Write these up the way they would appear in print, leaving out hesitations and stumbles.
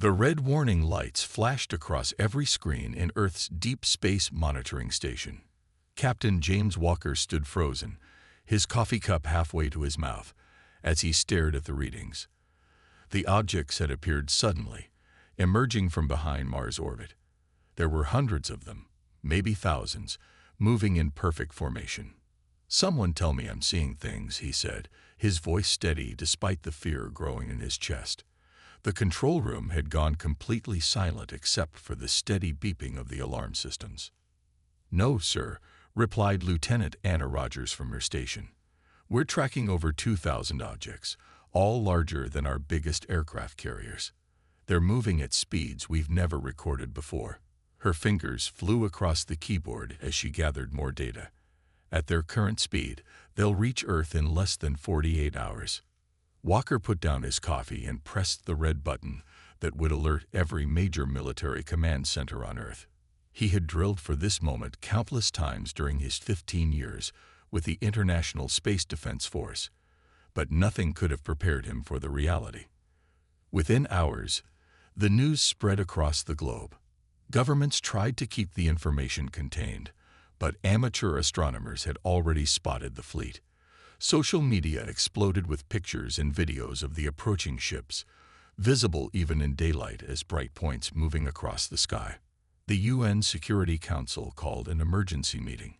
The red warning lights flashed across every screen in Earth's deep space monitoring station. Captain James Walker stood frozen, his coffee cup halfway to his mouth, as he stared at the readings. The objects had appeared suddenly, emerging from behind Mars' orbit. There were hundreds of them, maybe thousands, moving in perfect formation. "Someone tell me I'm seeing things," he said, his voice steady despite the fear growing in his chest. The control room had gone completely silent except for the steady beeping of the alarm systems. "No, sir," replied Lieutenant Anna Rogers from her station. "We're tracking over 2,000 objects, all larger than our biggest aircraft carriers. They're moving at speeds we've never recorded before." Her fingers flew across the keyboard as she gathered more data. At their current speed, they'll reach Earth in less than 48 hours. Walker put down his coffee and pressed the red button that would alert every major military command center on Earth. He had drilled for this moment countless times during his 15 years with the International Space Defense Force, but nothing could have prepared him for the reality. Within hours, the news spread across the globe. Governments tried to keep the information contained, but amateur astronomers had already spotted the fleet. Social media exploded with pictures and videos of the approaching ships, visible even in daylight as bright points moving across the sky. The UN Security Council called an emergency meeting.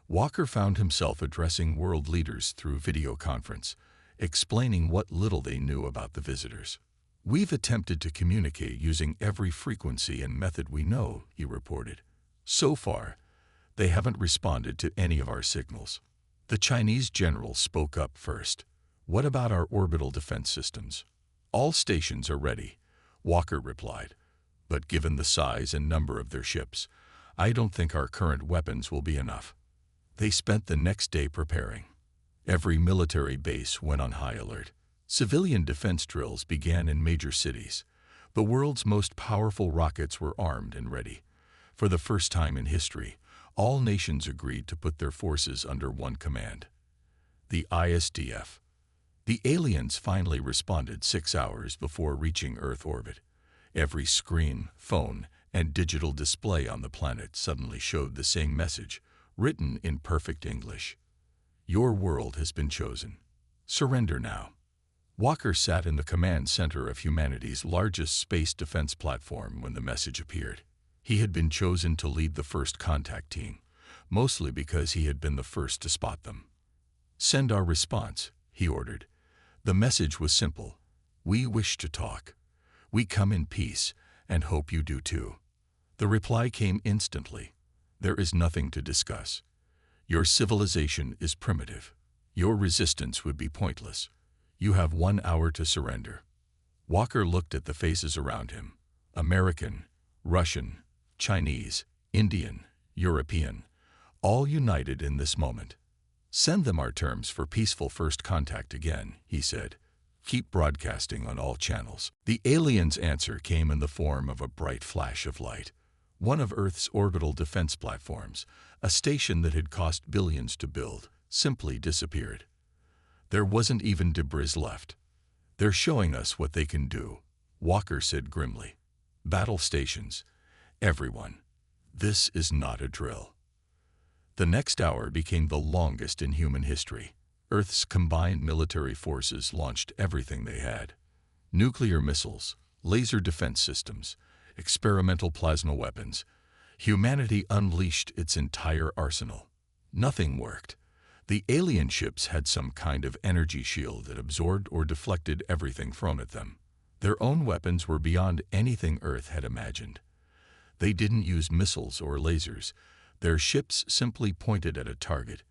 Walker found himself addressing world leaders through video conference, explaining what little they knew about the visitors. "We've attempted to communicate using every frequency and method we know," he reported. "So far, they haven't responded to any of our signals." The Chinese general spoke up first. "What about our orbital defense systems?" "All stations are ready," Walker replied. "But given the size and number of their ships, I don't think our current weapons will be enough." They spent the next day preparing. Every military base went on high alert. Civilian defense drills began in major cities. The world's most powerful rockets were armed and ready. For the first time in history, all nations agreed to put their forces under one command: the ISDF. The aliens finally responded 6 hours before reaching Earth orbit. Every screen, phone, and digital display on the planet suddenly showed the same message, written in perfect English: "Your world has been chosen. Surrender now." Walker sat in the command center of humanity's largest space defense platform when the message appeared. He had been chosen to lead the first contact team, mostly because he had been the first to spot them. "Send our response," he ordered. The message was simple: "We wish to talk. We come in peace and hope you do too." The reply came instantly: "There is nothing to discuss. Your civilization is primitive. Your resistance would be pointless. You have 1 hour to surrender." Walker looked at the faces around him: American, Russian, Chinese, Indian, European, all united in this moment. "Send them our terms for peaceful first contact again," he said. "Keep broadcasting on all channels." The aliens' answer came in the form of a bright flash of light. One of Earth's orbital defense platforms, a station that had cost billions to build, simply disappeared. There wasn't even debris left. "They're showing us what they can do," Walker said grimly. "Battle stations. Everyone. This is not a drill." The next hour became the longest in human history. Earth's combined military forces launched everything they had: nuclear missiles, laser defense systems, experimental plasma weapons. Humanity unleashed its entire arsenal. Nothing worked. The alien ships had some kind of energy shield that absorbed or deflected everything thrown at them. Their own weapons were beyond anything Earth had imagined. They didn't use missiles or lasers. Their ships simply pointed at a target,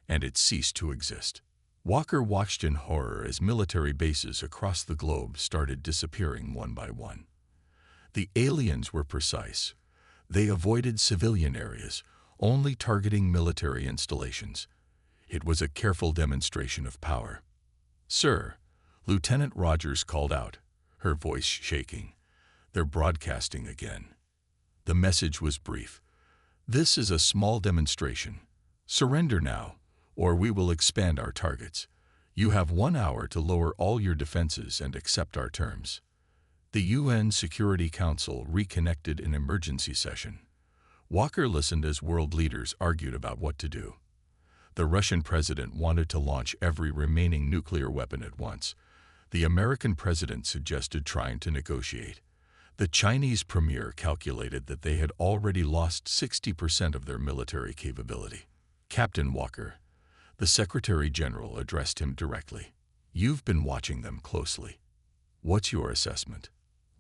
and it ceased to exist. Walker watched in horror as military bases across the globe started disappearing one by one. The aliens were precise. They avoided civilian areas, only targeting military installations. It was a careful demonstration of power. "Sir," Lieutenant Rogers called out, her voice shaking. "They're broadcasting again." The message was brief: "This is a small demonstration. Surrender now, or we will expand our targets. You have 1 hour to lower all your defenses and accept our terms." The UN Security Council reconnected in emergency session. Walker listened as world leaders argued about what to do. The Russian president wanted to launch every remaining nuclear weapon at once. The American president suggested trying to negotiate. The Chinese premier calculated that they had already lost 60% of their military capability. Captain Walker, the Secretary General, addressed him directly. You've been watching them closely. What's your assessment?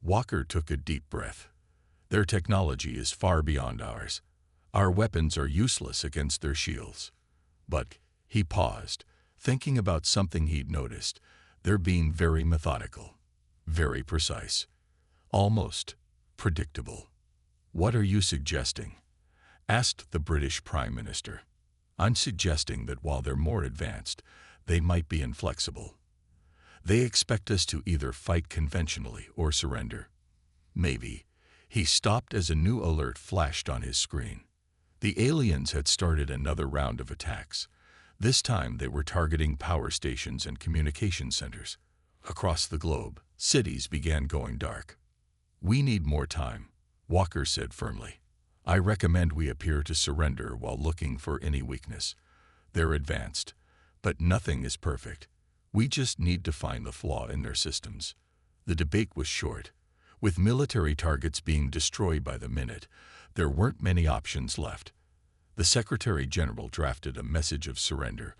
Walker took a deep breath. Their technology is far beyond ours. Our weapons are useless against their shields. But he paused, thinking about something he'd noticed. They're being very methodical, very precise, almost predictable. What are you suggesting? Asked the British Prime Minister. I'm suggesting that while they're more advanced, they might be inflexible. They expect us to either fight conventionally or surrender. Maybe. He stopped as a new alert flashed on his screen. The aliens had started another round of attacks. This time they were targeting power stations and communication centers. Across the globe, cities began going dark. We need more time, Walker said firmly. I recommend we appear to surrender while looking for any weakness. They're advanced, but nothing is perfect. We just need to find the flaw in their systems. The debate was short. With military targets being destroyed by the minute, there weren't many options left. The Secretary General drafted a message of surrender,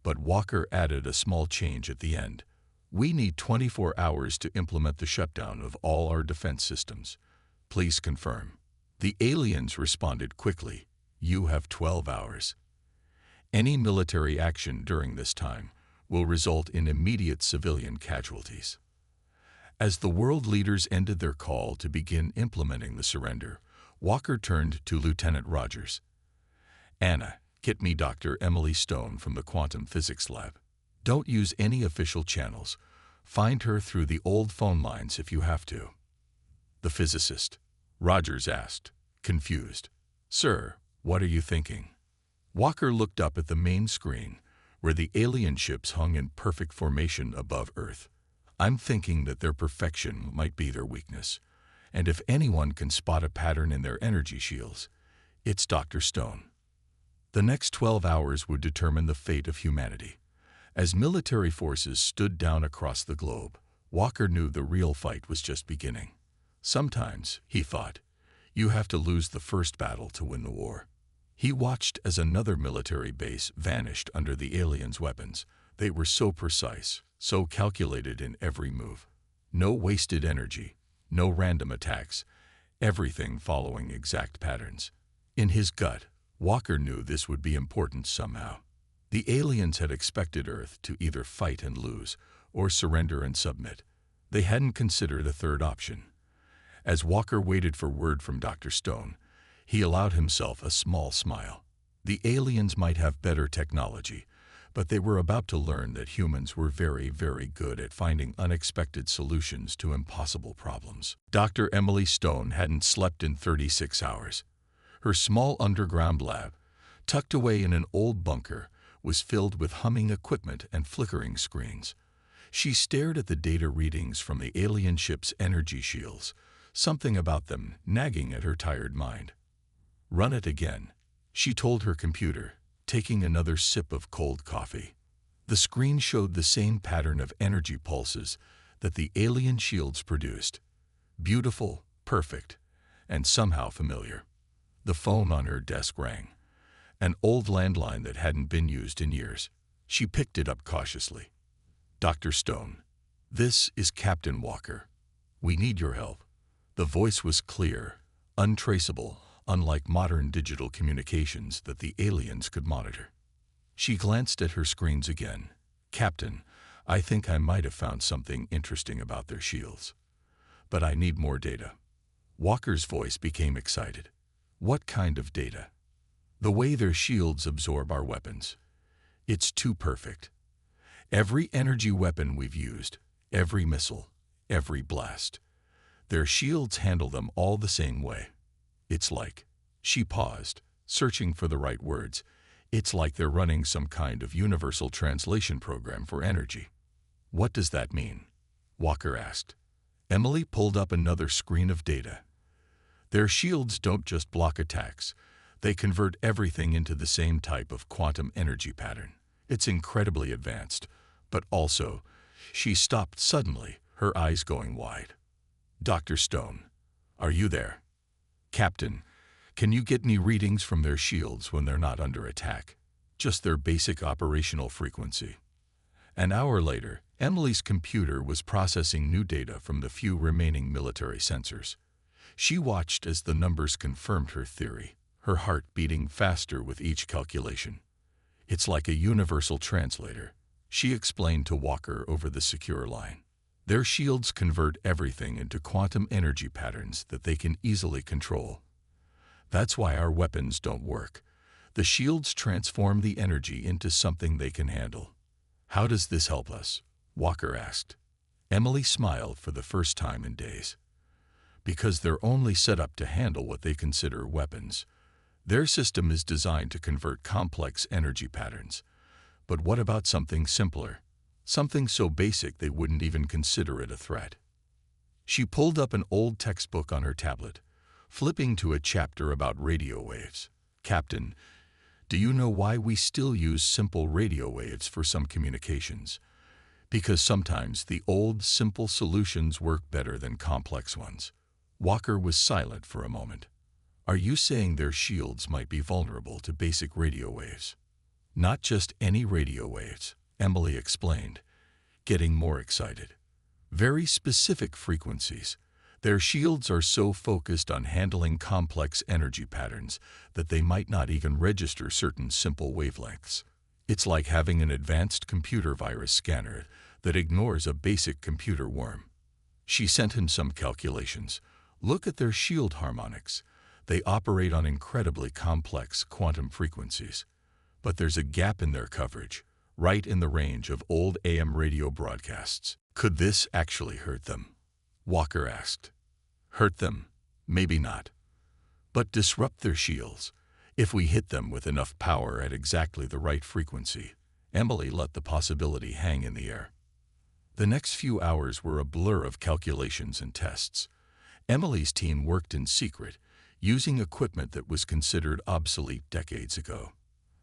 but Walker added a small change at the end. We need 24 hours to implement the shutdown of all our defense systems. Please confirm. The aliens responded quickly. You have 12 hours. Any military action during this time will result in immediate civilian casualties. As the world leaders ended their call to begin implementing the surrender, Walker turned to Lieutenant Rogers. Anna, get me Dr. Emily Stone from the quantum physics lab. Don't use any official channels. Find her through the old phone lines if you have to. The physicist, Rogers asked, confused. Sir, what are you thinking? Walker looked up at the main screen, where the alien ships hung in perfect formation above Earth. I'm thinking that their perfection might be their weakness, and if anyone can spot a pattern in their energy shields, it's Dr. Stone. The next 12 hours would determine the fate of humanity. As military forces stood down across the globe, Walker knew the real fight was just beginning. Sometimes, he thought, you have to lose the first battle to win the war. He watched as another military base vanished under the aliens' weapons. They were so precise, so calculated in every move. No wasted energy, no random attacks, everything following exact patterns. In his gut, Walker knew this would be important somehow. The aliens had expected Earth to either fight and lose, or surrender and submit. They hadn't considered a third option. As Walker waited for word from Dr. Stone, he allowed himself a small smile. The aliens might have better technology, but they were about to learn that humans were very, very good at finding unexpected solutions to impossible problems. Dr. Emily Stone hadn't slept in 36 hours. Her small underground lab, tucked away in an old bunker, was filled with humming equipment and flickering screens. She stared at the data readings from the alien ship's energy shields, something about them nagging at her tired mind. Run it again, she told her computer, taking another sip of cold coffee. The screen showed the same pattern of energy pulses that the alien shields produced. Beautiful, perfect, and somehow familiar. The phone on her desk rang. An old landline that hadn't been used in years. She picked it up cautiously. Dr. Stone, this is Captain Walker. We need your help. The voice was clear, untraceable, unlike modern digital communications that the aliens could monitor. She glanced at her screens again. Captain, I think I might have found something interesting about their shields. But I need more data. Walker's voice became excited. What kind of data? The way their shields absorb our weapons. It's too perfect. Every energy weapon we've used, every missile, every blast. Their shields handle them all the same way. It's like, she paused, searching for the right words. It's like they're running some kind of universal translation program for energy. What does that mean? Walker asked. Emily pulled up another screen of data. Their shields don't just block attacks. They convert everything into the same type of quantum energy pattern. It's incredibly advanced, but also, she stopped suddenly, her eyes going wide. Dr. Stone, are you there? Captain, can you get me readings from their shields when they're not under attack? Just their basic operational frequency. An hour later, Emily's computer was processing new data from the few remaining military sensors. She watched as the numbers confirmed her theory, her heart beating faster with each calculation. It's like a universal translator, she explained to Walker over the secure line. Their shields convert everything into quantum energy patterns that they can easily control. That's why our weapons don't work. The shields transform the energy into something they can handle. How does this help us? Walker asked. Emily smiled for the first time in days. Because they're only set up to handle what they consider weapons. Their system is designed to convert complex energy patterns. But what about something simpler? Something so basic they wouldn't even consider it a threat. She pulled up an old textbook on her tablet, flipping to a chapter about radio waves. Captain, do you know why we still use simple radio waves for some communications? Because sometimes the old, simple solutions work better than complex ones. Walker was silent for a moment. Are you saying their shields might be vulnerable to basic radio waves? Not just any radio waves, Emily explained, getting more excited. Very specific frequencies. Their shields are so focused on handling complex energy patterns that they might not even register certain simple wavelengths. It's like having an advanced computer virus scanner that ignores a basic computer worm. She sent him some calculations. Look at their shield harmonics. They operate on incredibly complex quantum frequencies. But there's a gap in their coverage, right in the range of old AM radio broadcasts. Could this actually hurt them? Walker asked. Hurt them? Maybe not. But disrupt their shields. If we hit them with enough power at exactly the right frequency. Emily let the possibility hang in the air. The next few hours were a blur of calculations and tests. Emily's team worked in secret, using equipment that was considered obsolete decades ago.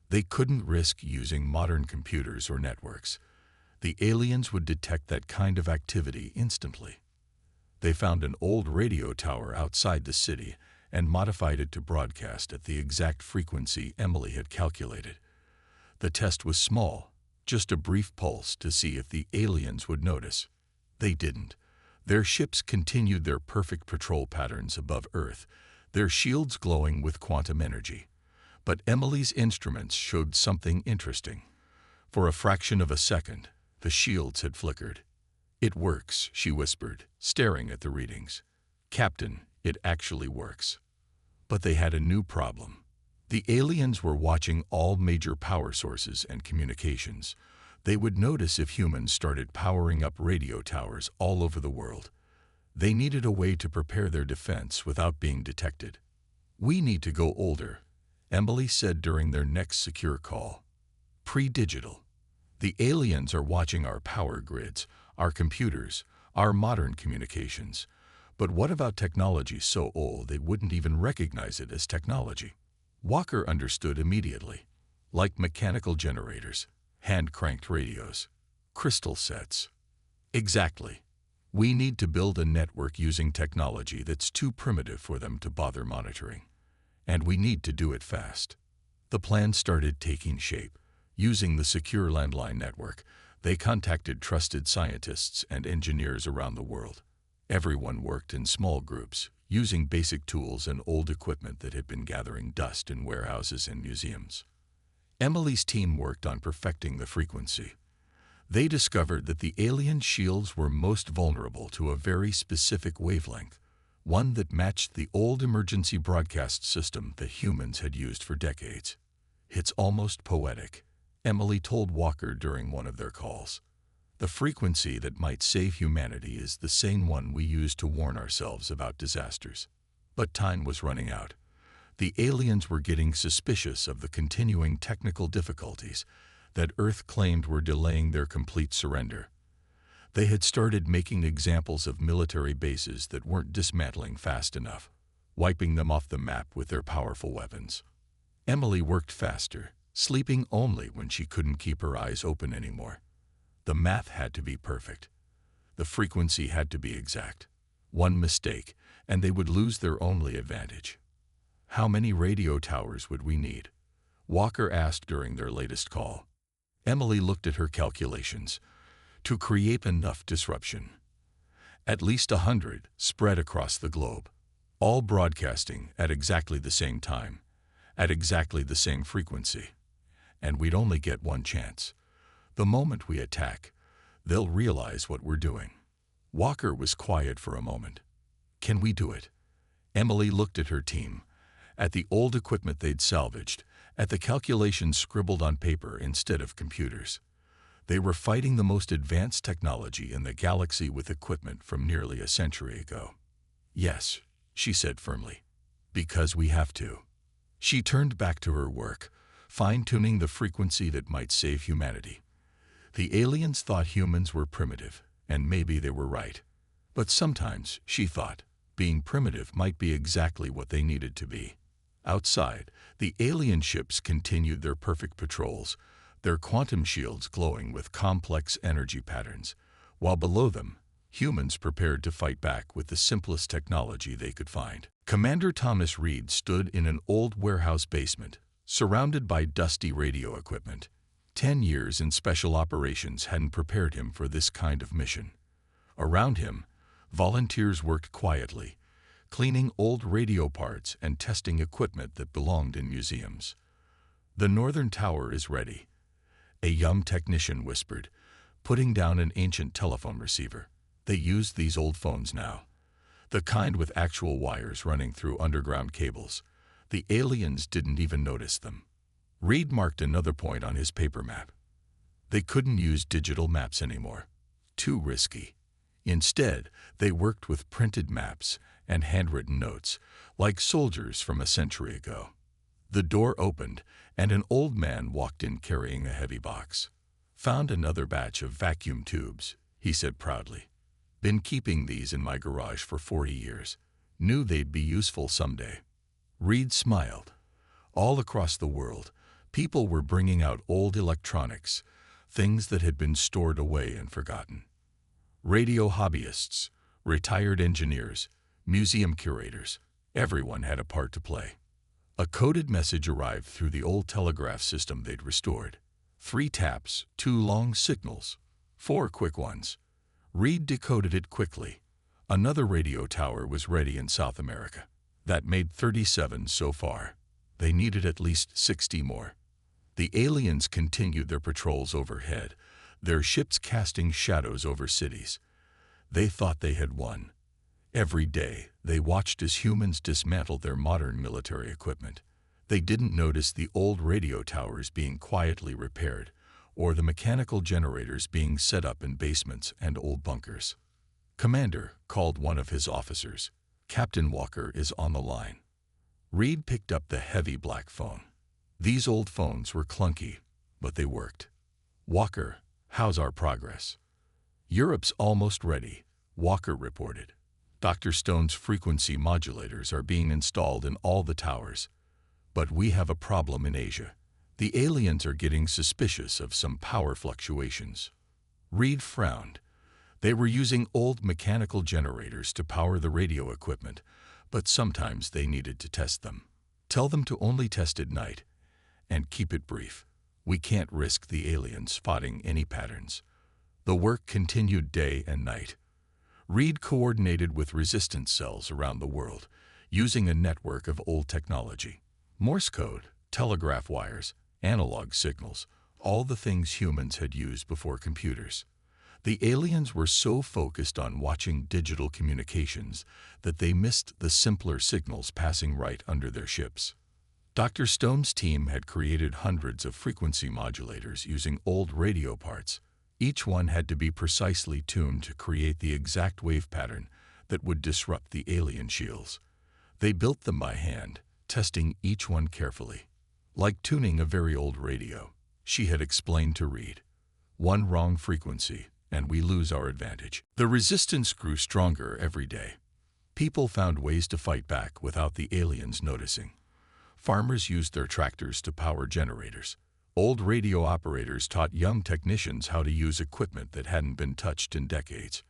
They couldn't risk using modern computers or networks. The aliens would detect that kind of activity instantly. They found an old radio tower outside the city and modified it to broadcast at the exact frequency Emily had calculated. The test was small, just a brief pulse to see if the aliens would notice. They didn't. Their ships continued their perfect patrol patterns above Earth, their shields glowing with quantum energy. But Emily's instruments showed something interesting. For a fraction of a second, the shields had flickered. It works, she whispered, staring at the readings. Captain, it actually works. But they had a new problem. The aliens were watching all major power sources and communications. They would notice if humans started powering up radio towers all over the world. They needed a way to prepare their defense without being detected. We need to go older, Emily said during their next secure call. Pre-digital. The aliens are watching our power grids, our computers, our modern communications. But what about technology so old they wouldn't even recognize it as technology? Walker understood immediately. Like mechanical generators, hand-cranked radios, crystal sets. Exactly. We need to build a network using technology that's too primitive for them to bother monitoring. And we need to do it fast. The plan started taking shape. Using the secure landline network, they contacted trusted scientists and engineers around the world. Everyone worked in small groups, using basic tools and old equipment that had been gathering dust in warehouses and museums. Emily's team worked on perfecting the frequency. They discovered that the alien shields were most vulnerable to a very specific wavelength, one that matched the old emergency broadcast system that humans had used for decades. It's almost poetic, Emily told Walker during one of their calls. The frequency that might save humanity is the same one we use to warn ourselves about disasters. But time was running out. The aliens were getting suspicious of the continuing technical difficulties that Earth claimed were delaying their complete surrender. They had started making examples of military bases that weren't dismantling fast enough, wiping them off the map with their powerful weapons. Emily worked faster, sleeping only when she couldn't keep her eyes open anymore. The math had to be perfect. The frequency had to be exact. One mistake, and they would lose their only advantage. How many radio towers would we need? Walker asked during their latest call. Emily looked at her calculations. To create enough disruption. At least 100 spread across the globe, all broadcasting at exactly the same time, at exactly the same frequency. And we'd only get one chance. The moment we attack, they'll realize what we're doing. Walker was quiet for a moment. Can we do it? Emily looked at her team, at the old equipment they'd salvaged, at the calculations scribbled on paper instead of computers. They were fighting the most advanced technology in the galaxy with equipment from nearly a century ago. Yes, she said firmly, because we have to. She turned back to her work, fine-tuning the frequency that might save humanity. The aliens thought humans were primitive, and maybe they were right. But sometimes, she thought, being primitive might be exactly what they needed to be. Outside, the alien ships continued their perfect patrols, their quantum shields glowing with complex energy patterns, while below them, humans prepared to fight back with the simplest technology they could find. Commander Thomas Reed stood in an old warehouse basement, surrounded by dusty radio equipment. 10 years in special operations hadn't prepared him for this kind of mission. Around him, volunteers worked quietly, cleaning old radio parts and testing equipment that belonged in museums. The northern tower is ready, a young technician whispered, putting down an ancient telephone receiver. They used these old phones now, the kind with actual wires running through underground cables. The aliens didn't even notice them. Reed marked another point on his paper map. They couldn't use digital maps anymore. Too risky. Instead, they worked with printed maps and handwritten notes, like soldiers from a century ago. The door opened, and an old man walked in carrying a heavy box. Found another batch of vacuum tubes, he said proudly. Been keeping these in my garage for 40 years. Knew they'd be useful someday. Reed smiled. All across the world, people were bringing out old electronics, things that had been stored away and forgotten. Radio hobbyists, retired engineers, museum curators, everyone had a part to play. A coded message arrived through the old telegraph system they'd restored. 3 taps, 2 long signals, 4 quick ones. Reed decoded it quickly. Another radio tower was ready in South America. That made 37 so far. They needed at least 60 more. The aliens continued their patrols overhead, their ships casting shadows over cities. They thought they had won. Every day, they watched as humans dismantled their modern military equipment. They didn't notice the old radio towers being quietly repaired, or the mechanical generators being set up in basements and old bunkers. "Commander," called one of his officers. "Captain Walker is on the line." Reed picked up the heavy black phone. These old phones were clunky, but they worked. "Walker, how's our progress?" "Europe's almost ready," Walker reported. "Dr. Stone's frequency modulators are being installed in all the towers. But we have a problem in Asia. The aliens are getting suspicious of some power fluctuations." Reed frowned. They were using old mechanical generators to power the radio equipment, but sometimes they needed to test them. "Tell them to only test at night, and keep it brief. We can't risk the aliens spotting any patterns." The work continued day and night. Reed coordinated with resistance cells around the world, using a network of old technology. Morse code, telegraph wires, analog signals, all the things humans had used before computers. The aliens were so focused on watching digital communications that they missed the simpler signals passing right under their ships. Dr. Stone's team had created hundreds of frequency modulators using old radio parts. Each one had to be precisely tuned to create the exact wave pattern that would disrupt the alien shields. They built them by hand, testing each one carefully. Like tuning a very old radio, she had explained to Reed. One wrong frequency, and we lose our advantage. The resistance grew stronger every day. People found ways to fight back without the aliens noticing. Farmers used their tractors to power generators. Old radio operators taught young technicians how to use equipment that hadn't been touched in decades.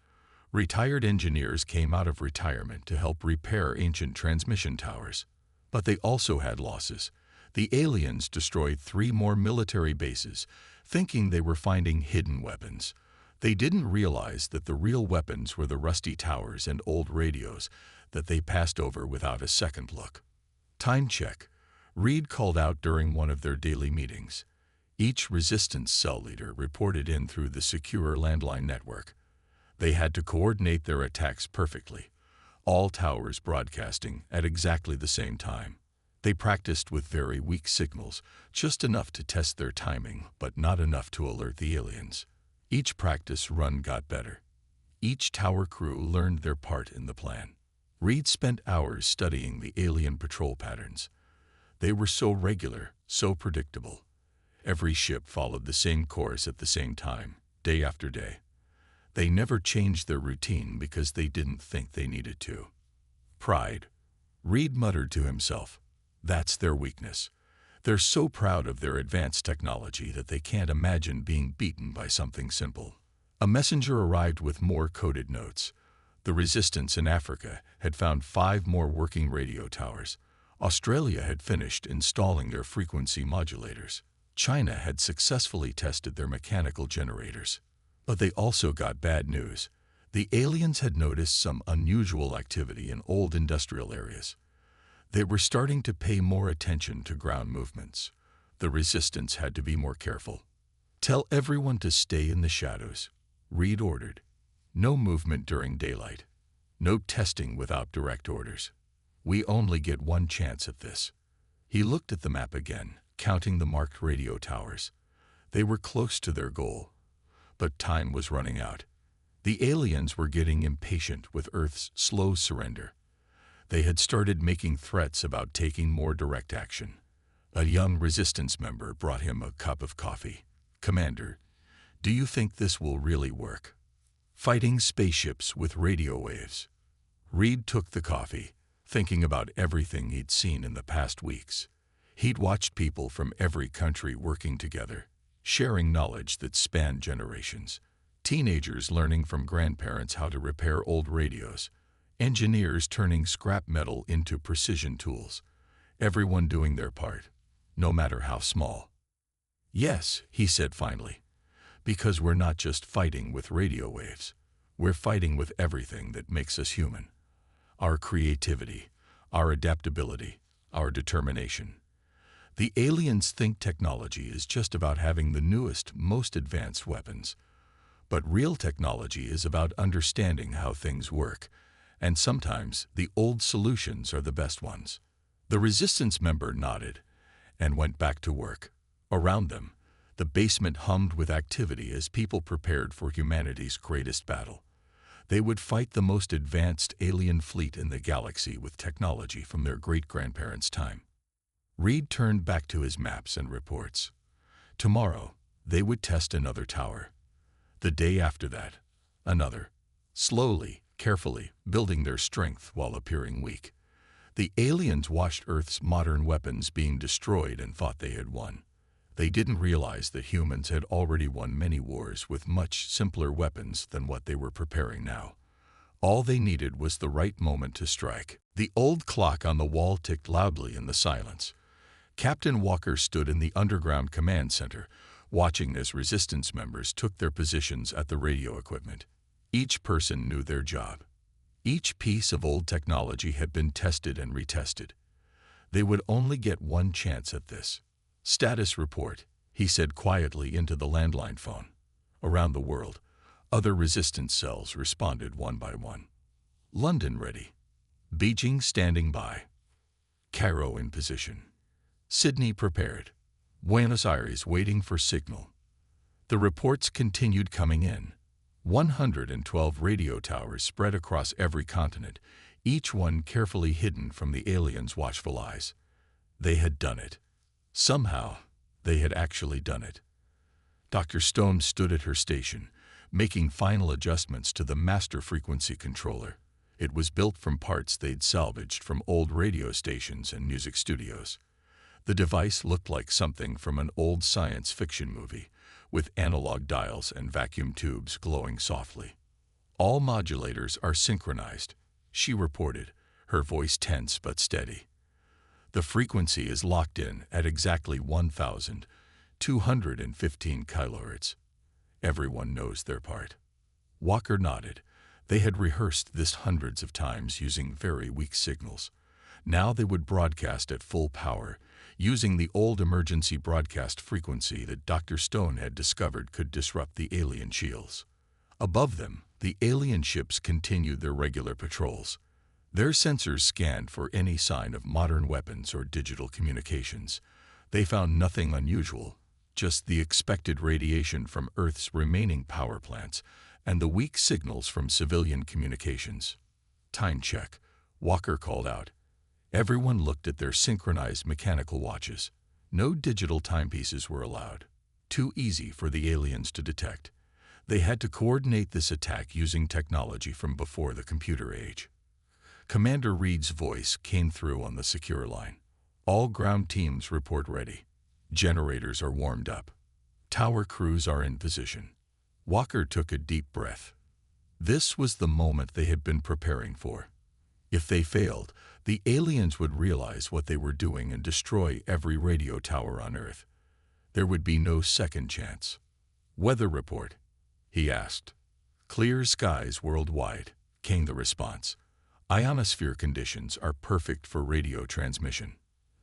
Retired engineers came out of retirement to help repair ancient transmission towers. But they also had losses. The aliens destroyed 3 more military bases, thinking they were finding hidden weapons. They didn't realize that the real weapons were the rusty towers and old radios that they passed over without a second look. Time check. Reed called out during one of their daily meetings. Each resistance cell leader reported in through the secure landline network. They had to coordinate their attacks perfectly, all towers broadcasting at exactly the same time. They practiced with very weak signals, just enough to test their timing, but not enough to alert the aliens. Each practice run got better. Each tower crew learned their part in the plan. Reed spent hours studying the alien patrol patterns. They were so regular, so predictable. Every ship followed the same course at the same time, day after day. They never changed their routine because they didn't think they needed to. Pride. Reed muttered to himself. That's their weakness. They're so proud of their advanced technology that they can't imagine being beaten by something simple. A messenger arrived with more coded notes. The resistance in Africa had found 5 more working radio towers. Australia had finished installing their frequency modulators. China had successfully tested their mechanical generators. But they also got bad news. The aliens had noticed some unusual activity in old industrial areas. They were starting to pay more attention to ground movements. The resistance had to be more careful. Tell everyone to stay in the shadows, Reed ordered. No movement during daylight. No testing without direct orders. We only get one chance at this. He looked at the map again, counting the marked radio towers. They were close to their goal. But time was running out. The aliens were getting impatient with Earth's slow surrender. They had started making threats about taking more direct action. A young resistance member brought him a cup of coffee. "Commander, do you think this will really work? Fighting spaceships with radio waves." Reed took the coffee, thinking about everything he'd seen in the past weeks. He'd watched people from every country working together, sharing knowledge that spanned generations. Teenagers learning from grandparents how to repair old radios. Engineers turning scrap metal into precision tools. Everyone doing their part, no matter how small. "Yes," he said finally, "because we're not just fighting with radio waves. We're fighting with everything that makes us human. Our creativity, our adaptability, our determination. The aliens think technology is just about having the newest, most advanced weapons. But real technology is about understanding how things work, and sometimes the old solutions are the best ones." The resistance member nodded and went back to work. Around them, the basement hummed with activity as people prepared for humanity's greatest battle. They would fight the most advanced alien fleet in the galaxy with technology from their great-grandparents' time. Reed turned back to his maps and reports. Tomorrow, they would test another tower. The day after that, another. Slowly, carefully, building their strength while appearing weak. The aliens watched Earth's modern weapons being destroyed and thought they had won. They didn't realize that humans had already won many wars with much simpler weapons than what they were preparing now. All they needed was the right moment to strike. The old clock on the wall ticked loudly in the silence. Captain Walker stood in the underground command center, watching as resistance members took their positions at the radio equipment. Each person knew their job. Each piece of old technology had been tested and retested. They would only get one chance at this. "Status report," he said quietly into the landline phone. Around the world, other resistance cells responded one by one. "London ready. Beijing standing by. Cairo in position. Sydney prepared. Buenos Aires waiting for signal." The reports continued coming in. 112 radio towers spread across every continent, each one carefully hidden from the aliens' watchful eyes. They had done it. Somehow, they had actually done it. Dr. Stone stood at her station, making final adjustments to the master frequency controller. It was built from parts they'd salvaged from old radio stations and music studios. The device looked like something from an old science fiction movie, with analog dials and vacuum tubes glowing softly. "All modulators are synchronized," she reported, her voice tense but steady. "The frequency is locked in at exactly 1,215 kilohertz. Everyone knows their part." Walker nodded. They had rehearsed this hundreds of times using very weak signals. Now they would broadcast at full power, using the old emergency broadcast frequency that Dr. Stone had discovered could disrupt the alien shields. Above them, the alien ships continued their regular patrols. Their sensors scanned for any sign of modern weapons or digital communications. They found nothing unusual, just the expected radiation from Earth's remaining power plants and the weak signals from civilian communications. "Time check," Walker called out. Everyone looked at their synchronized mechanical watches. No digital timepieces were allowed. Too easy for the aliens to detect. They had to coordinate this attack using technology from before the computer age. Commander Reed's voice came through on the secure line. "All ground teams report ready. Generators are warmed up. Tower crews are in position." Walker took a deep breath. This was the moment they had been preparing for. If they failed, the aliens would realize what they were doing and destroy every radio tower on Earth. There would be no second chance. "Weather report?" he asked. "Clear skies worldwide," came the response. "Ionosphere conditions are perfect for radio transmission."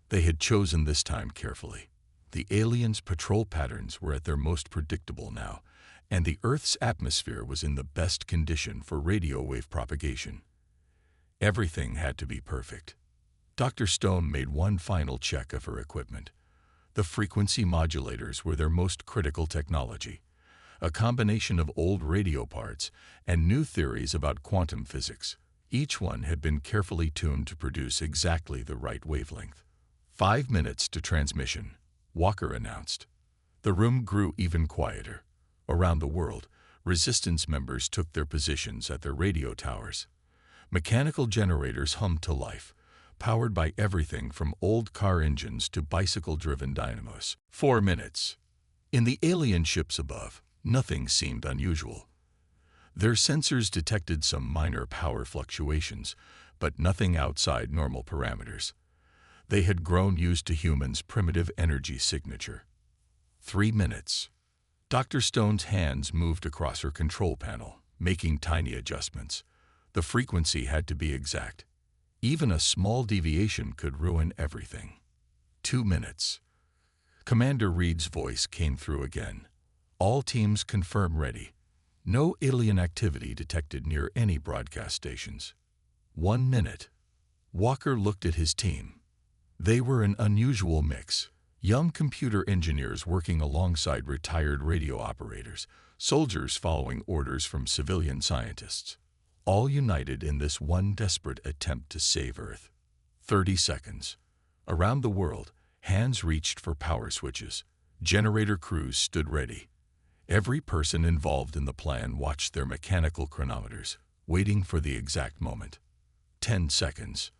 They had chosen this time carefully. The aliens' patrol patterns were at their most predictable now, and the Earth's atmosphere was in the best condition for radio wave propagation. Everything had to be perfect. Dr. Stone made one final check of her equipment. The frequency modulators were their most critical technology, a combination of old radio parts and new theories about quantum physics. Each one had been carefully tuned to produce exactly the right wavelength. 5 minutes to transmission," Walker announced. The room grew even quieter. Around the world, resistance members took their positions at their radio towers. Mechanical generators hummed to life, powered by everything from old car engines to bicycle-driven dynamos. 4 minutes. In the alien ships above, nothing seemed unusual. Their sensors detected some minor power fluctuations, but nothing outside normal parameters. They had grown used to humans' primitive energy signature. 3 minutes. Dr. Stone's hands moved across her control panel, making tiny adjustments. The frequency had to be exact. Even a small deviation could ruin everything. 2 minutes. Commander Reed's voice came through again. "All teams confirm ready. No alien activity detected near any broadcast stations." 1 minute. Walker looked at his team. They were an unusual mix. Young computer engineers working alongside retired radio operators, soldiers following orders from civilian scientists. All united in this one desperate attempt to save Earth. 30 seconds. Around the world, hands reached for power switches. Generator crews stood ready. Every person involved in the plan watched their mechanical chronometers, waiting for the exact moment. 10 seconds.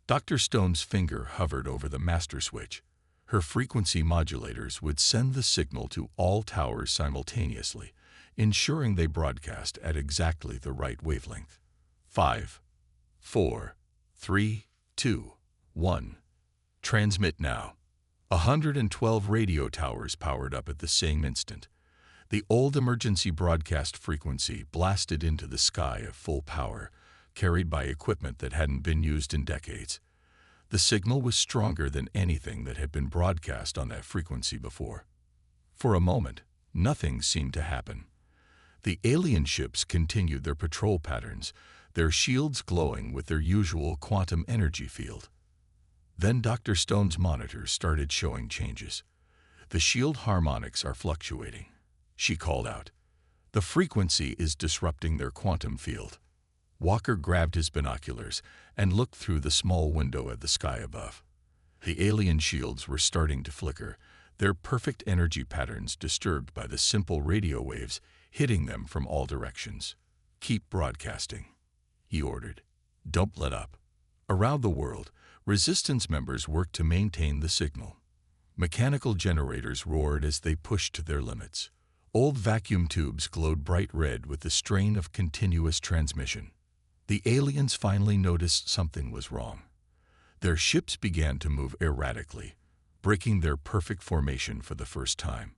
Dr. Stone's finger hovered over the master switch. Her frequency modulators would send the signal to all towers simultaneously, ensuring they broadcast at exactly the right wavelength. 5, 4, 3, 2, 1. Transmit now. 112 radio towers powered up at the same instant. The old emergency broadcast frequency blasted into the sky at full power, carried by equipment that hadn't been used in decades. The signal was stronger than anything that had been broadcast on that frequency before. For a moment, nothing seemed to happen. The alien ships continued their patrol patterns, their shields glowing with their usual quantum energy field. Then Dr. Stone's monitors started showing changes. "The shield harmonics are fluctuating," she called out. "The frequency is disrupting their quantum field." Walker grabbed his binoculars and looked through the small window at the sky above. The alien shields were starting to flicker, their perfect energy patterns disturbed by the simple radio waves hitting them from all directions. "Keep broadcasting," he ordered. "Don't let up." Around the world, resistance members worked to maintain the signal. Mechanical generators roared as they pushed to their limits. Old vacuum tubes glowed bright red with the strain of continuous transmission. The aliens finally noticed something was wrong. Their ships began to move erratically, breaking their perfect formation for the first time.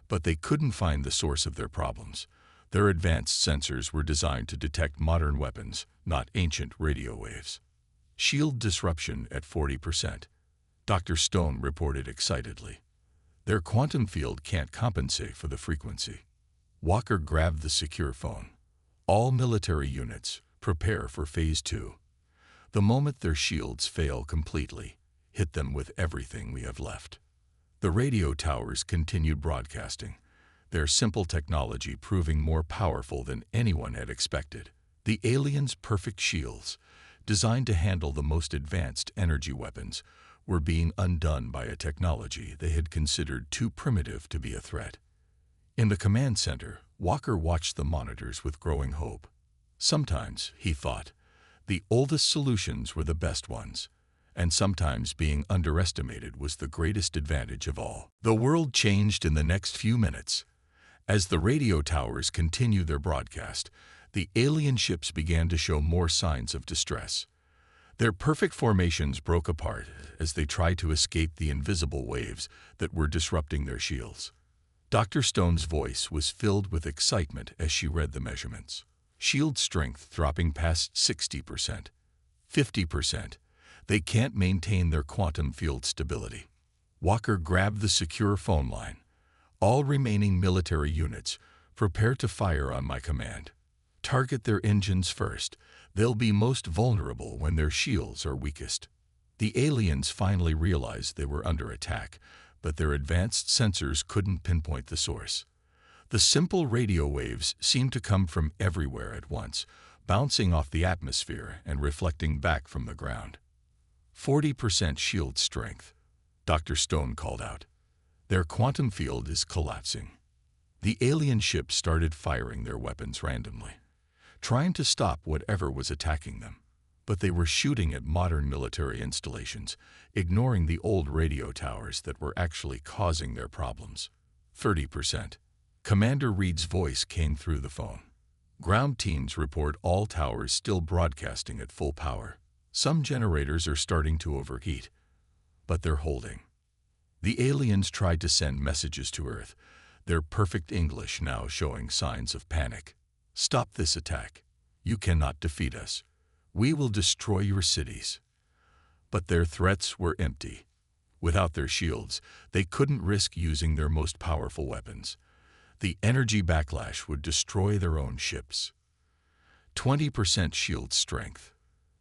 But they couldn't find the source of their problems. Their advanced sensors were designed to detect modern weapons, not ancient radio waves. "Shield disruption at 40%, Dr. Stone reported excitedly. "Their quantum field can't compensate for the frequency." Walker grabbed the secure phone. "All military units, prepare for Phase 2. The moment their shields fail completely, hit them with everything we have left." The radio towers continued broadcasting, their simple technology proving more powerful than anyone had expected. The aliens' perfect shields, designed to handle the most advanced energy weapons, were being undone by a technology they had considered too primitive to be a threat. In the command center, Walker watched the monitors with growing hope. Sometimes, he thought, the oldest solutions were the best ones, and sometimes being underestimated was the greatest advantage of all. The world changed in the next few minutes. As the radio towers continued their broadcast, the alien ships began to show more signs of distress. Their perfect formations broke apart as they tried to escape the invisible waves that were disrupting their shields. Dr. Stone's voice was filled with excitement as she read the measurements. Shield strength dropping past 60%, 50%. They can't maintain their quantum field stability. Walker grabbed the secure phone line. "All remaining military units, prepare to fire on my command. Target their engines first. They'll be most vulnerable when their shields are weakest." The aliens finally realized they were under attack, but their advanced sensors couldn't pinpoint the source. The simple radio waves seemed to come from everywhere at once, bouncing off the atmosphere and reflecting back from the ground. 40% shield strength, Dr. Stone called out. "Their quantum field is collapsing." The alien ships started firing their weapons randomly, trying to stop whatever was attacking them. But they were shooting at modern military installations, ignoring the old radio towers that were actually causing their problems. 30%. Commander Reed's voice came through the phone. "Ground teams report all towers still broadcasting at full power. Some generators are starting to overheat, but they're holding." The aliens tried to send messages to Earth, their perfect English now showing signs of panic. "Stop this attack. You cannot defeat us. We will destroy your cities." But their threats were empty. Without their shields, they couldn't risk using their most powerful weapons. The energy backlash would destroy their own ships. 20% shield strength.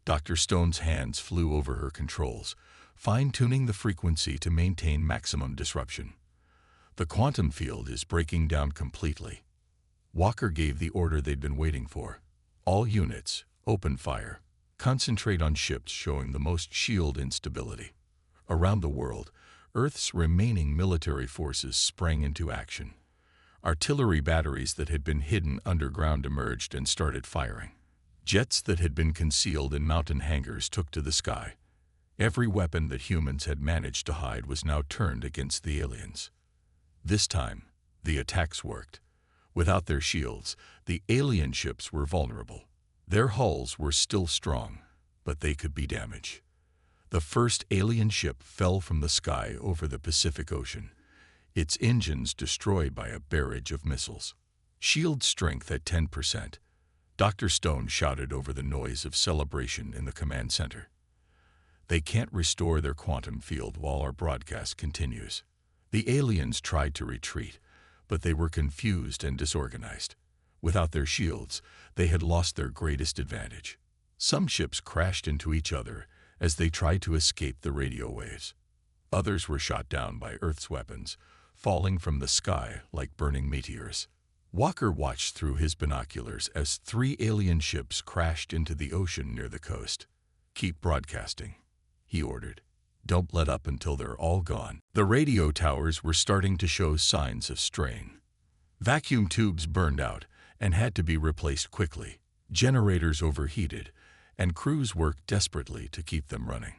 Dr. Stone's hands flew over her controls, fine-tuning the frequency to maintain maximum disruption. "The quantum field is breaking down completely." Walker gave the order they'd been waiting for. "All units, open fire. Concentrate on ships showing the most shield instability." Around the world, Earth's remaining military forces sprang into action. Artillery batteries that had been hidden underground emerged and started firing. Jets that had been concealed in mountain hangars took to the sky. Every weapon that humans had managed to hide was now turned against the aliens. This time, the attacks worked. Without their shields, the alien ships were vulnerable. Their hulls were still strong, but they could be damaged. The first alien ship fell from the sky over the Pacific Ocean, its engines destroyed by a barrage of missiles. "Shield strength at 10%. Dr. Stone shouted over the noise of celebration in the command center. "They can't restore their quantum field while our broadcast continues." The aliens tried to retreat, but they were confused and disorganized. Without their shields, they had lost their greatest advantage. Some ships crashed into each other as they tried to escape the radio waves. Others were shot down by Earth's weapons, falling from the sky like burning meteors. Walker watched through his binoculars as 3 alien ships crashed into the ocean near the coast. "Keep broadcasting," he ordered. "Don't let up until they're all gone." The radio towers were starting to show signs of strain. Vacuum tubes burned out and had to be replaced quickly. Generators overheated, and crews worked desperately to keep them running.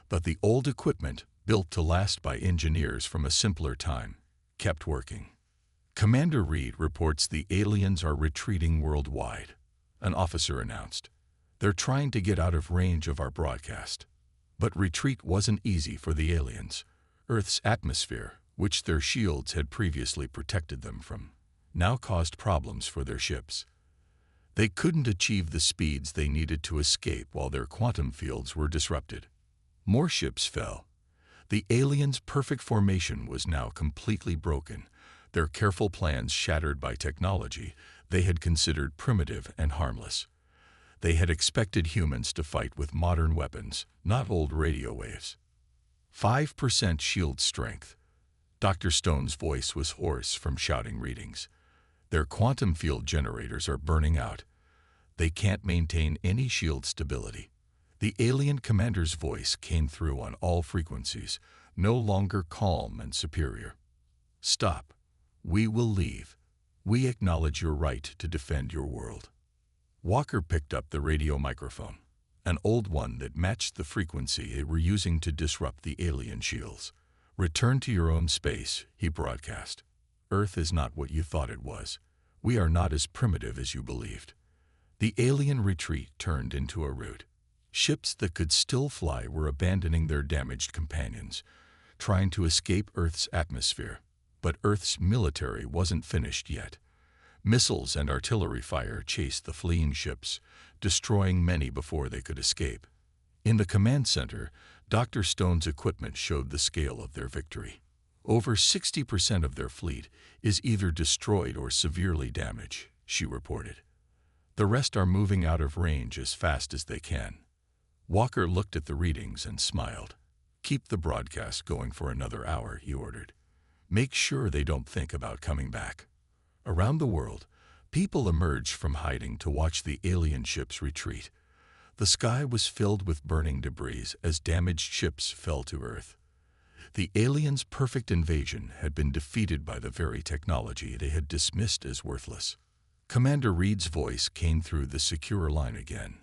But the old equipment, built to last by engineers from a simpler time, kept working. Commander Reed reports the aliens are retreating worldwide, an officer announced. They're trying to get out of range of our broadcast. But retreat wasn't easy for the aliens. Earth's atmosphere, which their shields had previously protected them from, now caused problems for their ships. They couldn't achieve the speeds they needed to escape while their quantum fields were disrupted. More ships fell. The aliens' perfect formation was now completely broken, their careful plans shattered by technology they had considered primitive and harmless. They had expected humans to fight with modern weapons, not old radio waves. 5% shield strength. Dr. Stone's voice was hoarse from shouting readings. Their quantum field generators are burning out. They can't maintain any shield stability. The alien commander's voice came through on all frequencies, no longer calm and superior. Stop. We will leave. We acknowledge your right to defend your world. Walker picked up the radio microphone, an old one that matched the frequency they were using to disrupt the alien shields. Return to your own space, he broadcast. Earth is not what you thought it was. We are not as primitive as you believed. The alien retreat turned into a rout. Ships that could still fly were abandoning their damaged companions, trying to escape Earth's atmosphere. But Earth's military wasn't finished yet. Missiles and artillery fire chased the fleeing ships, destroying many before they could escape. In the command center, Dr. Stone's equipment showed the scale of their victory. Over 60% of their fleet is either destroyed or severely damaged, she reported. The rest are moving out of range as fast as they can. Walker looked at the readings and smiled. Keep the broadcast going for another hour, he ordered. Make sure they don't think about coming back. Around the world, people emerged from hiding to watch the alien ships retreat. The sky was filled with burning debris as damaged ships fell to Earth. The aliens' perfect invasion had been defeated by the very technology they had dismissed as worthless. Commander Reed's voice came through the secure line again.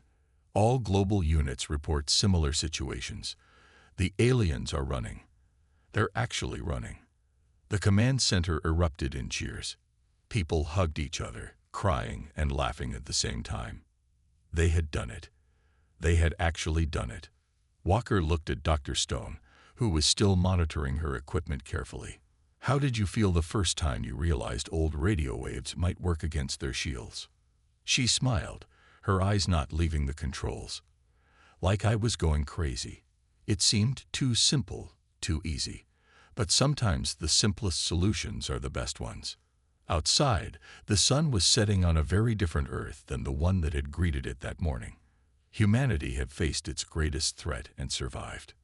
All global units report similar situations. The aliens are running. They're actually running. The command center erupted in cheers. People hugged each other, crying and laughing at the same time. They had done it. They had actually done it. Walker looked at Dr. Stone, who was still monitoring her equipment carefully. How did you feel the first time you realized old radio waves might work against their shields? She smiled, her eyes not leaving the controls. Like I was going crazy. It seemed too simple, too easy. But sometimes the simplest solutions are the best ones. Outside, the sun was setting on a very different Earth than the one that had greeted it that morning. Humanity had faced its greatest threat and survived.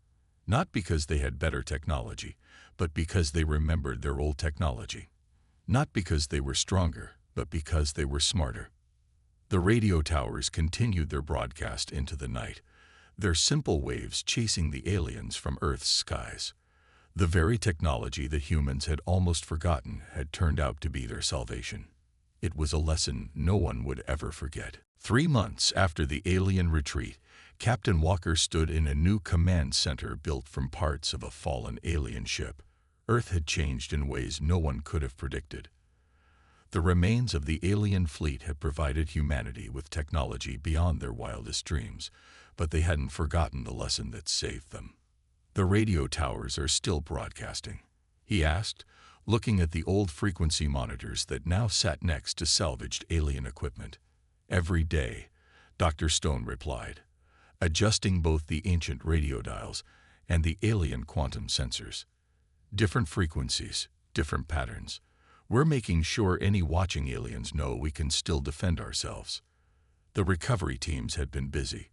Not because they had better technology, but because they remembered their old technology. Not because they were stronger, but because they were smarter. The radio towers continued their broadcast into the night, their simple waves chasing the aliens from Earth's skies. The very technology that humans had almost forgotten had turned out to be their salvation. It was a lesson no one would ever forget. 3 months after the alien retreat, Captain Walker stood in a new command center built from parts of a fallen alien ship. Earth had changed in ways no one could have predicted. The remains of the alien fleet had provided humanity with technology beyond their wildest dreams, but they hadn't forgotten the lesson that saved them. The radio towers are still broadcasting, he asked, looking at the old frequency monitors that now sat next to salvaged alien equipment. Every day, Dr. Stone replied, adjusting both the ancient radio dials and the alien quantum sensors. Different frequencies, different patterns. We're making sure any watching aliens know we can still defend ourselves. The recovery teams had been busy.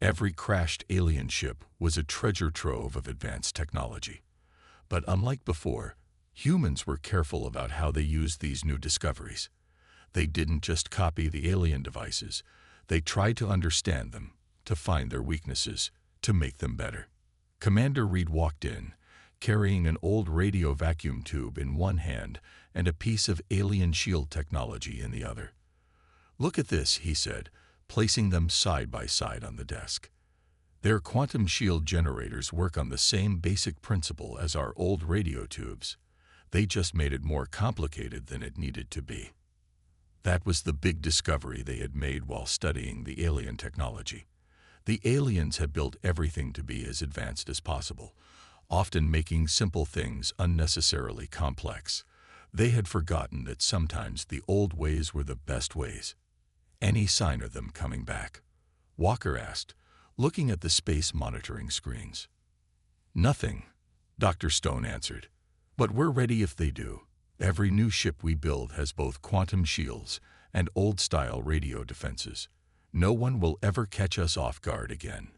Every crashed alien ship was a treasure trove of advanced technology. But unlike before, humans were careful about how they used these new discoveries. They didn't just copy the alien devices. They tried to understand them, to find their weaknesses, to make them better. Commander Reed walked in, carrying an old radio vacuum tube in one hand and a piece of alien shield technology in the other. "Look at this," he said, placing them side by side on the desk. "Their quantum shield generators work on the same basic principle as our old radio tubes. They just made it more complicated than it needed to be." That was the big discovery they had made while studying the alien technology. The aliens had built everything to be as advanced as possible, often making simple things unnecessarily complex. They had forgotten that sometimes the old ways were the best ways. "Any sign of them coming back?" Walker asked, looking at the space monitoring screens. "Nothing," Dr. Stone answered. "But we're ready if they do. Every new ship we build has both quantum shields and old-style radio defenses. No one will ever catch us off guard again."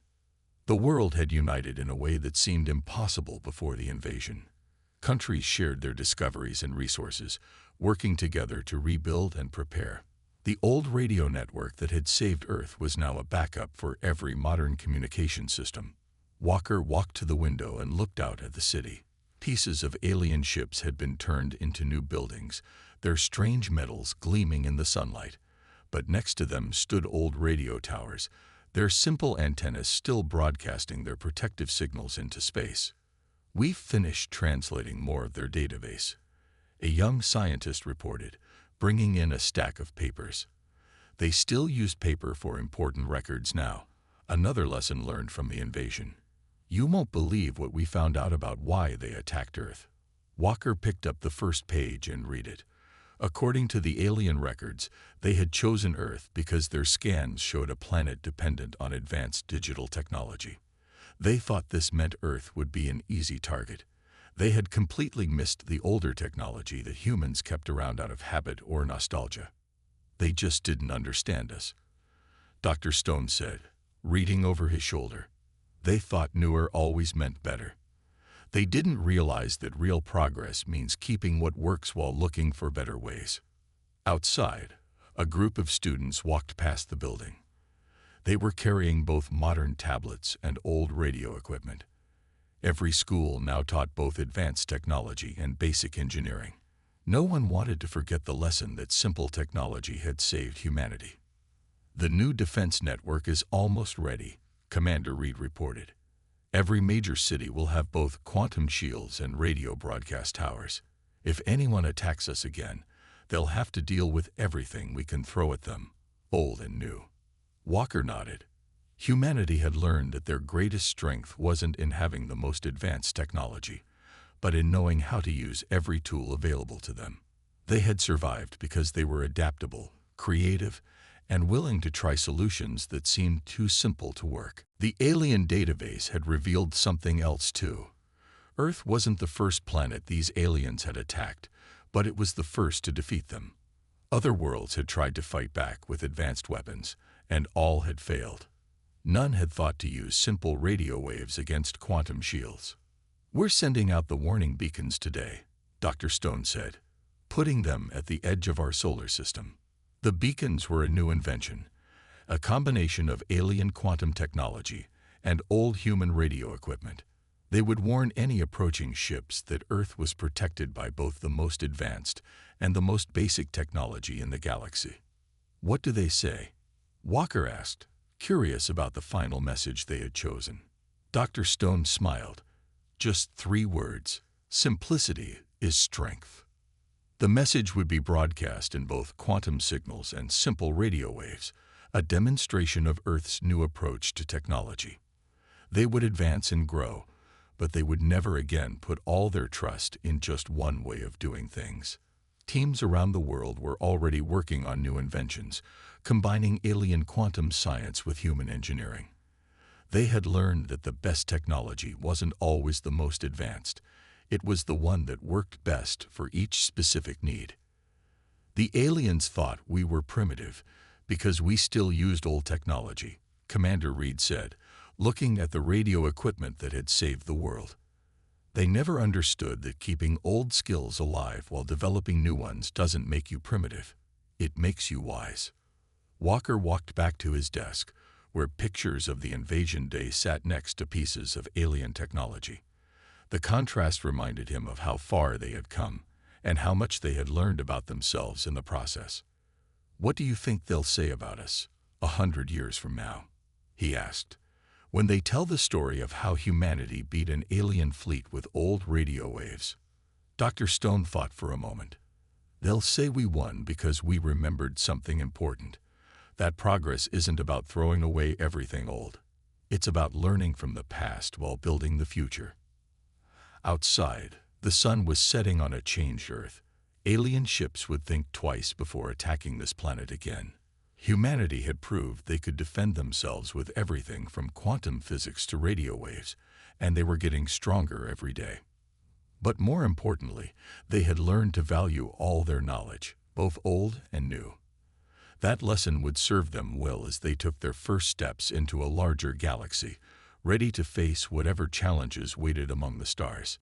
The world had united in a way that seemed impossible before the invasion. Countries shared their discoveries and resources, working together to rebuild and prepare. The old radio network that had saved Earth was now a backup for every modern communication system. Walker walked to the window and looked out at the city. Pieces of alien ships had been turned into new buildings, their strange metals gleaming in the sunlight. But next to them stood old radio towers, their simple antennas still broadcasting their protective signals into space. "We've finished translating more of their database," a young scientist reported, bringing in a stack of papers. "They still use paper for important records now, another lesson learned from the invasion. You won't believe what we found out about why they attacked Earth." Walker picked up the first page and read it. According to the alien records, they had chosen Earth because their scans showed a planet dependent on advanced digital technology. They thought this meant Earth would be an easy target. They had completely missed the older technology that humans kept around out of habit or nostalgia. "They just didn't understand us," Dr. Stone said, reading over his shoulder. "They thought newer always meant better. They didn't realize that real progress means keeping what works while looking for better ways." Outside, a group of students walked past the building. They were carrying both modern tablets and old radio equipment. Every school now taught both advanced technology and basic engineering. No one wanted to forget the lesson that simple technology had saved humanity. "The new defense network is almost ready," Commander Reed reported. "Every major city will have both quantum shields and radio broadcast towers. If anyone attacks us again, they'll have to deal with everything we can throw at them, old and new." Walker nodded. Humanity had learned that their greatest strength wasn't in having the most advanced technology, but in knowing how to use every tool available to them. They had survived because they were adaptable, creative, and willing to try solutions that seemed too simple to work. The alien database had revealed something else too. Earth wasn't the first planet these aliens had attacked, but it was the first to defeat them. Other worlds had tried to fight back with advanced weapons, and all had failed. None had thought to use simple radio waves against quantum shields. "We're sending out the warning beacons today," Dr. Stone said, "putting them at the edge of our solar system." The beacons were a new invention, a combination of alien quantum technology and old human radio equipment. They would warn any approaching ships that Earth was protected by both the most advanced and the most basic technology in the galaxy. "What do they say?" Walker asked, curious about the final message they had chosen. Dr. Stone smiled. "Just 3 words. Simplicity is strength." The message would be broadcast in both quantum signals and simple radio waves, a demonstration of Earth's new approach to technology. They would advance and grow, but they would never again put all their trust in just one way of doing things. Teams around the world were already working on new inventions, combining alien quantum science with human engineering. They had learned that the best technology wasn't always the most advanced. It was the one that worked best for each specific need. "The aliens thought we were primitive because we still used old technology," Commander Reed said, looking at the radio equipment that had saved the world. "They never understood that keeping old skills alive while developing new ones doesn't make you primitive. It makes you wise." Walker walked back to his desk, where pictures of the invasion day sat next to pieces of alien technology. The contrast reminded him of how far they had come and how much they had learned about themselves in the process. "What do you think they'll say about us 100 years from now?" he asked. "When they tell the story of how humanity beat an alien fleet with old radio waves." Dr. Stone thought for a moment. "They'll say we won because we remembered something important. That progress isn't about throwing away everything old. It's about learning from the past while building the future." Outside, the sun was setting on a changed Earth. Alien ships would think twice before attacking this planet again. Humanity had proved they could defend themselves with everything from quantum physics to radio waves, and they were getting stronger every day. But more importantly, they had learned to value all their knowledge, both old and new. That lesson would serve them well as they took their first steps into a larger galaxy, ready to face whatever challenges waited among the stars.